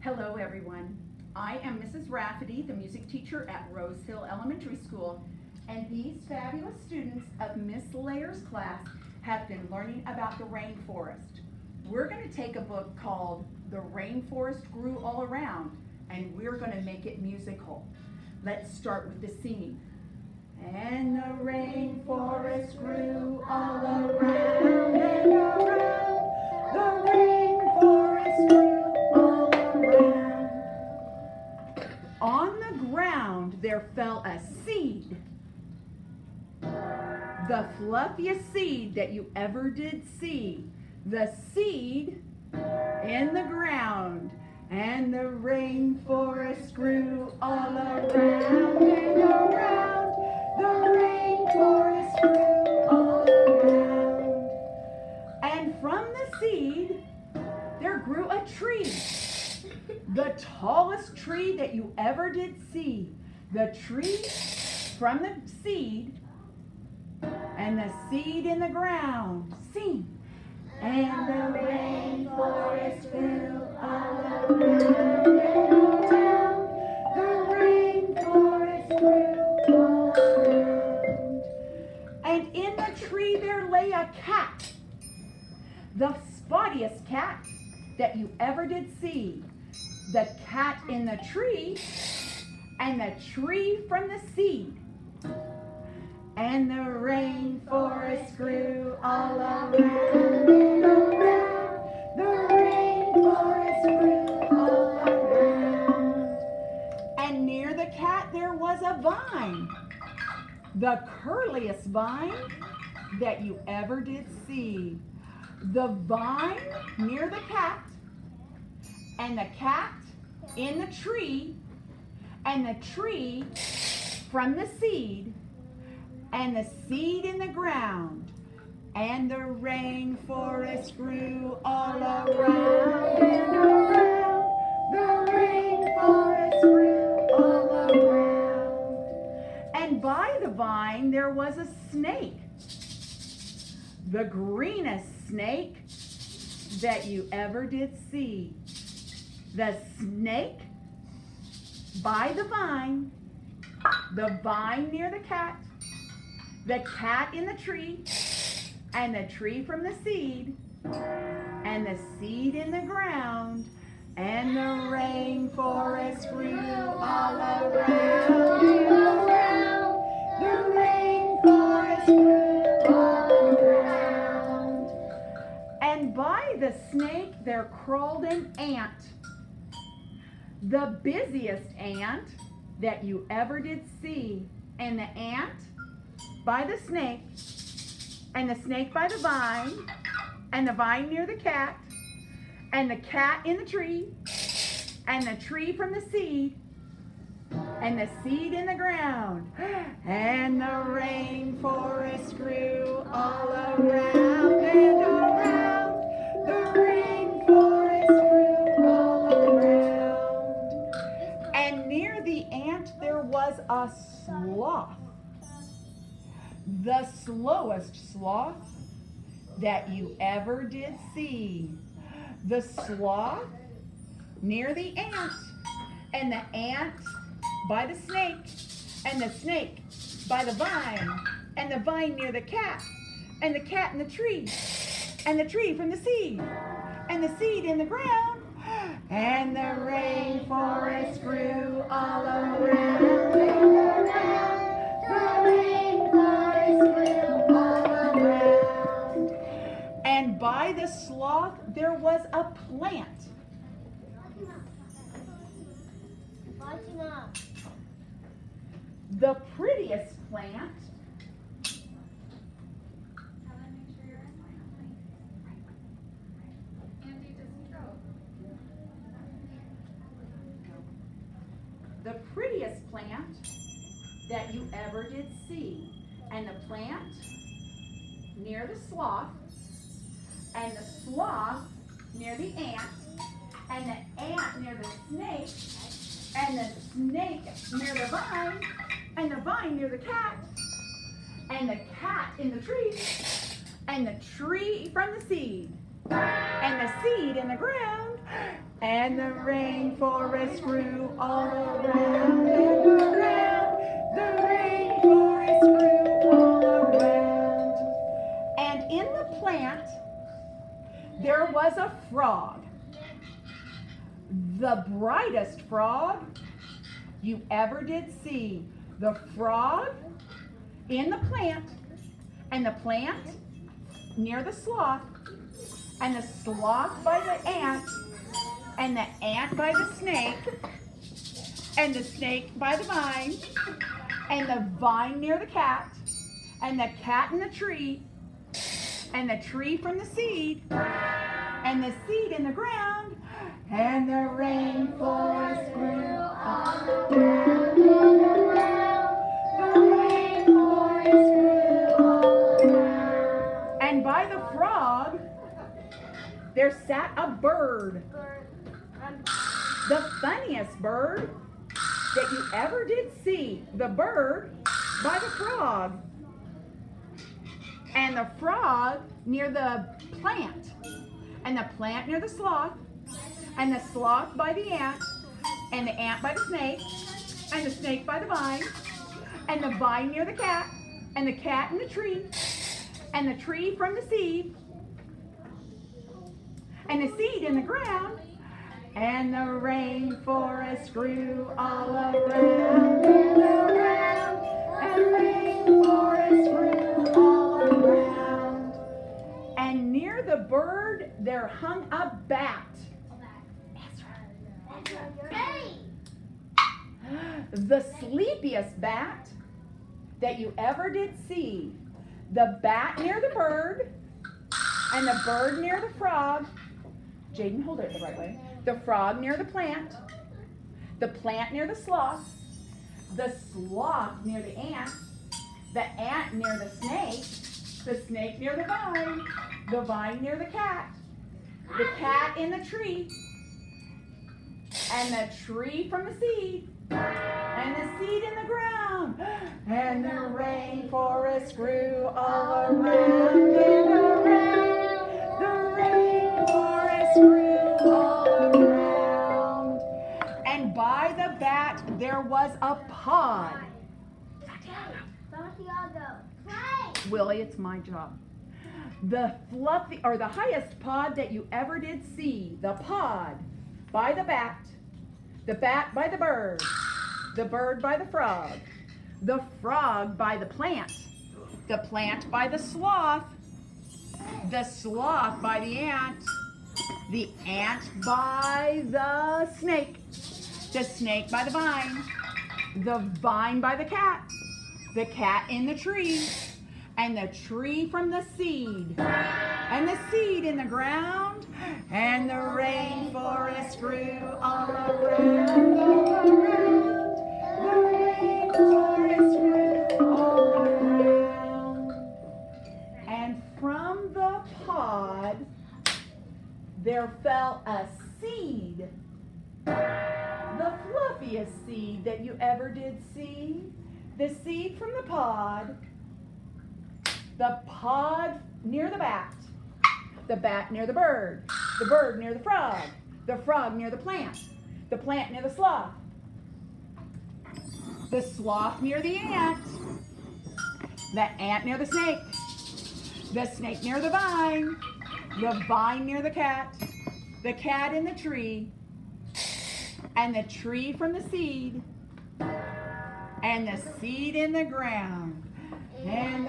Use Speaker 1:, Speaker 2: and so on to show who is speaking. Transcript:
Speaker 1: Hello everyone. I am Mrs. Rafferty, the music teacher at Rose Hill Elementary School, and these fabulous students of Miss Lair's class have been learning about the rainforest. We're going to take a book called The Rainforest Grew All Around, and we're going to make it musical. Let's start with the singing. And the rainforest grew all around and around. The rainforest grew all around. On the ground there fell a seed. The fluffiest seed that you ever did see. The seed in the ground. And the rainforest grew all around and around. The rainforest grew all around. And from the seed, there grew a tree. The tallest tree that you ever did see. The tree from the seed and the seed in the ground. Sing. And the rainforest grew all around and around. The rainforest grew all around. And in the tree there lay a cat. The spottiest cat that you ever did see. The cat in the tree and the tree from the seed. And the rainforest grew all around and around. The rainforest grew all around. And near the cat there was a vine. The curliest vine that you ever did see. The vine near the cat and the cat in the tree and the tree from the seed and the seed in the ground, and the rainforest grew all around and around. The rainforest grew all around. And by the vine there was a snake, the greenest snake that you ever did see. The snake by the vine near the cat in the tree, and the tree from the seed, and the seed in the ground, and the rainforest grew all around and around. The rainforest grew all around. And by the snake there crawled an ant, the busiest ant that you ever did see. And the ant by the snake, and the snake by the vine, and the vine near the cat, and the cat in the tree, and the tree from the seed, and the seed in the ground, and the rainforest grew all around and around. The rainforest grew all around. And near the ant there was a sloth. The slowest sloth that you ever did see. The sloth near the ant, and the ant by the snake, and the snake by the vine, and the vine near the cat, and the cat in the tree, and the tree from the seed, and the seed in the ground, and the rainforest grew all around and around. The rainforest grew all around. And by the sloth there was a plant. The prettiest plant. The prettiest plant that you ever did see. And the plant near the sloth, and the sloth near the ant, and the ant near the snake, and the snake near the vine, and the vine near the cat, and the cat in the tree, and the tree from the seed, and the seed in the ground, and the rainforest grew all around and around. The rainforest grew all around. And in the plant, there was a frog. The brightest frog you ever did see. The frog in the plant, and the plant near the sloth, and the sloth by the ant, and the ant by the snake, and the snake by the vine, and the vine near the cat, and the cat in the tree, and the tree from the seed, and the seed in the ground, and the rainforest grew all around and around. The rainforest grew all around. And by the frog, there sat a bird. The funniest bird that you ever did see. The bird by the frog. And the frog near the plant. And the plant near the sloth. And the sloth by the ant. And the ant by the snake. And the snake by the vine. And the vine near the cat. And the cat in the tree. And the tree from the seed. And the seed in the ground. And the rainforest grew all around and around. And the rainforest grew all around. And near the bird there hung a bat. The sleepiest bat that you ever did see. The bat near the bird, and the bird near the frog. Jaden, hold it the right way. The frog near the plant near the sloth near the ant near the snake near the vine near the cat in the tree, and the tree from the seed, and the seed in the ground, and the rainforest grew all around and around. The rainforest grew all around. And by the bat there was a pod. Willie, it's my job. The highest pod that you ever did see. The pod by the bat by the bird by the frog by the plant by the sloth by the ant by the snake by the vine by the cat in the tree, and the tree from the seed, and the seed in the ground, and the rainforest grew all around, the rainforest grew all around. And from the pod there fell a seed, the fluffiest seed that you ever did see. The seed from the pod near the bat near the bird near the frog near the plant near the sloth near the ant near the snake near the vine near the cat in the tree, and the tree from the seed, and the seed in the ground, and